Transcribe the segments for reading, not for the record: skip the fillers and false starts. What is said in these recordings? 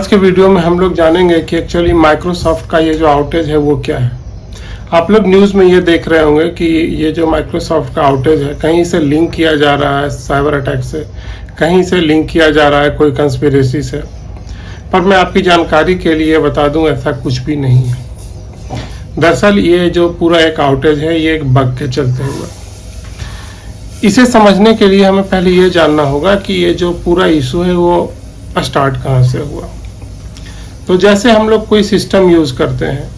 आज के वीडियो में हम लोग जानेंगे कि एक्चुअली माइक्रोसॉफ्ट का ये जो आउटेज है वो क्या है। आप लोग न्यूज़ में ये देख रहे होंगे कि ये जो माइक्रोसॉफ्ट का आउटेज है कहीं से लिंक किया जा रहा है साइबर अटैक से, कहीं से लिंक किया जा रहा है कोई कंस्पिरेसी से। पर मैं आपकी जानकारी के लिए बता दूं ऐसा कुछ भी नहीं है। दरअसल ये जो पूरा एक आउटेज है ये एक बग के चलते हुए। इसे समझने के लिए हमें पहले ये जानना होगा कि ये जो पूरा इशू है वो स्टार्ट कहाँ से हुआ। तो जैसे हम लोग कोई सिस्टम यूज़ करते हैं,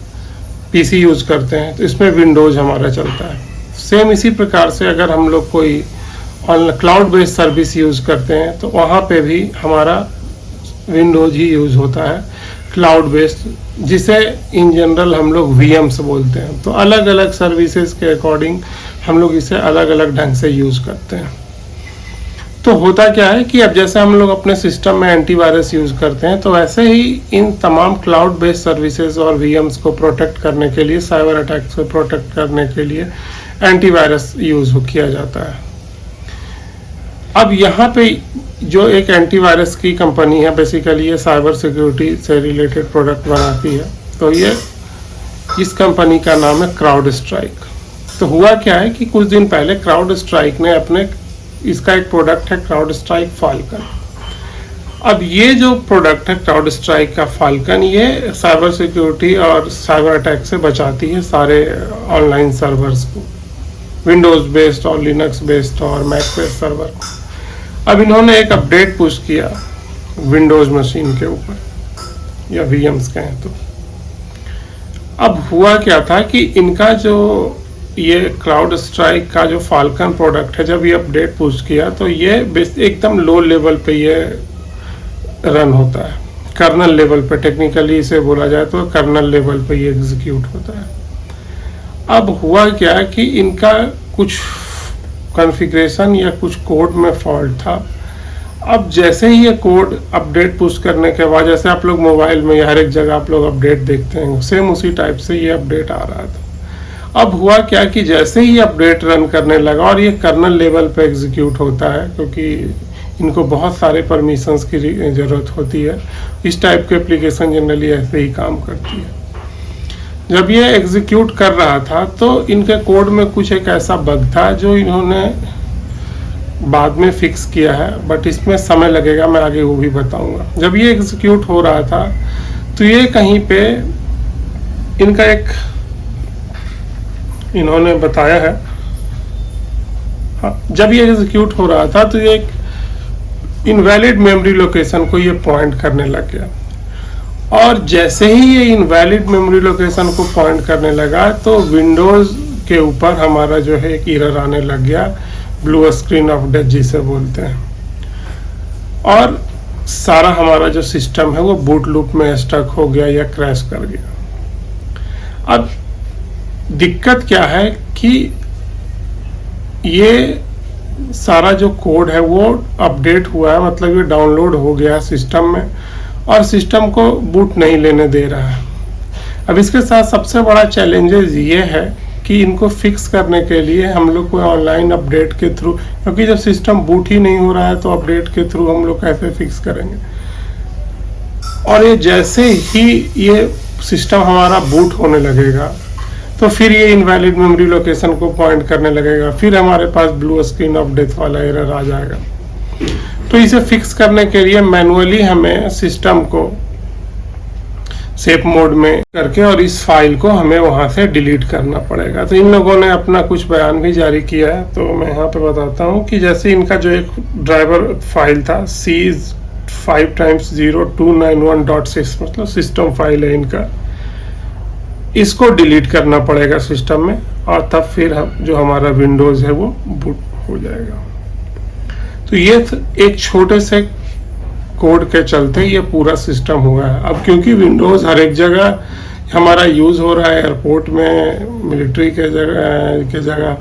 पीसी यूज़ करते हैं, तो इसमें विंडोज़ हमारा चलता है। सेम इसी प्रकार से अगर हम लोग कोई क्लाउड बेस्ड सर्विस यूज़ करते हैं तो वहाँ पे भी हमारा विंडोज़ ही यूज़ होता है, क्लाउड बेस्ड, जिसे इन जनरल हम लोग VMs बोलते हैं। तो अलग अलग सर्विसेज के अकॉर्डिंग हम लोग इसे अलग अलग ढंग से यूज़ करते हैं। तो होता क्या है कि अब जैसे हम लोग अपने सिस्टम में एंटीवायरस यूज़ करते हैं, तो वैसे ही इन तमाम क्लाउड बेस्ड सर्विसेज और VMs को प्रोटेक्ट करने के लिए, साइबर अटैक से प्रोटेक्ट करने के लिए एंटीवायरस यूज़ किया जाता है। अब यहाँ पे जो एक एंटीवायरस की कंपनी है, बेसिकली ये साइबर सिक्योरिटी से रिलेटेड प्रोडक्ट बनाती है। तो ये इस कंपनी का नाम है क्राउड स्ट्राइक। तो हुआ क्या है कि कुछ दिन पहले क्राउड स्ट्राइक ने अपने, इसका एक प्रोडक्ट है क्राउड स्ट्राइक फाल्कन। अब ये जो प्रोडक्ट है क्राउड स्ट्राइक का फाल्कन, ये साइबर सिक्योरिटी और साइबर अटैक से बचाती है सारे ऑनलाइन सर्वर्स को, विंडोज बेस्ड और लिनक्स बेस्ड और मैक बेस्ड सर्वर को। अब इन्होंने एक अपडेट पुश किया विंडोज मशीन के ऊपर, या VMs कहें तो। अब हुआ क्या था कि इनका जो ये क्लाउड स्ट्राइक का जो फाल्कन प्रोडक्ट है, जब ये अपडेट पुश किया तो ये एकदम लो लेवल पे ये रन होता है, कर्नल लेवल पे, टेक्निकली इसे बोला जाए तो कर्नल लेवल पे ये एग्जीक्यूट होता है। अब हुआ क्या कि इनका कुछ कॉन्फ़िगरेशन या कुछ कोड में फॉल्ट था। अब जैसे ही ये कोड अपडेट पुश करने के बाद, जैसे आप लोग मोबाइल में या हर एक जगह आप लोग अपडेट देखते हैं, सेम उसी टाइप से ये अपडेट आ रहा था। अब हुआ क्या कि जैसे ही अपडेट रन करने लगा, और ये कर्नल लेवल पे एग्जीक्यूट होता है क्योंकि इनको बहुत सारे परमिशंस की ज़रूरत होती है। इस टाइप के एप्लीकेशन जनरली ऐसे ही काम करती है। जब ये एग्जीक्यूट कर रहा था तो इनके कोड में कुछ एक ऐसा बग था जो इन्होंने बाद में फिक्स किया है, बट इसमें समय लगेगा, मैं आगे वो भी बताऊंगा। जब ये एग्जीक्यूट हो रहा था तो ये कहीं पे इनका एक, इन्होंने बताया है, जब ये एग्जीक्यूट हो रहा था तो ये एक इनवैलिड मेमोरी लोकेशन को ये पॉइंट करने लग गया। और जैसे ही ये इनवैलिड मेमोरी लोकेशन को पॉइंट करने लगा तो विंडोज के ऊपर हमारा जो है एक एरर आने लग गया, ब्लू स्क्रीन ऑफ डेथ जिसे बोलते हैं, और सारा हमारा जो सिस्टम है वो बूट लूप में स्टक हो गया या क्रैश कर गया। अब दिक्कत क्या है कि ये सारा जो कोड है वो अपडेट हुआ है, मतलब ये डाउनलोड हो गया सिस्टम में, और सिस्टम को बूट नहीं लेने दे रहा है। अब इसके साथ सबसे बड़ा चैलेंजेस ये है कि इनको फिक्स करने के लिए हम लोग को ऑनलाइन अपडेट के थ्रू, क्योंकि जब सिस्टम बूट ही नहीं हो रहा है तो अपडेट के थ्रू हम लोग कैसे फिक्स करेंगे। और ये जैसे ही ये सिस्टम हमारा बूट होने लगेगा तो फिर ये इनवैलिड मेमोरी लोकेशन को पॉइंट करने लगेगा, फिर हमारे पास ब्लू स्क्रीन ऑफ डेथ वाला एरर आ जाएगा। तो इसे फिक्स करने के लिए मैनुअली हमें सिस्टम को सेफ मोड में करके और इस फाइल को हमें वहां से डिलीट करना पड़ेगा। तो इन लोगों ने अपना कुछ बयान भी जारी किया है, तो मैं यहाँ पे बताता हूँ कि जैसे इनका जो एक ड्राइवर फाइल था C5x0291.6, मतलब सिस्टम फाइल है इनका, इसको डिलीट करना पड़ेगा सिस्टम में, और तब फिर हम जो हमारा विंडोज है वो बूट हो जाएगा। तो ये एक छोटे से कोड के चलते ये पूरा सिस्टम हुआ है। अब क्योंकि विंडोज हर एक जगह हमारा यूज़ हो रहा है, एयरपोर्ट में, मिलिट्री के जगह,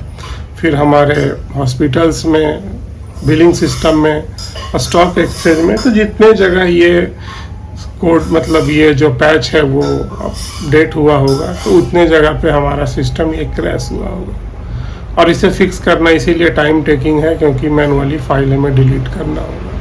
फिर हमारे हॉस्पिटल्स में, बिलिंग सिस्टम में, स्टॉक एक्सचेंज में, तो जितने जगह ये कोड, मतलब ये जो पैच है वो अपडेट हुआ होगा, तो उतने जगह पे हमारा सिस्टम ये क्रैश हुआ होगा। और इसे फिक्स करना इसीलिए टाइम टेकिंग है क्योंकि मैनुअली फाइल हमें डिलीट करना होगा।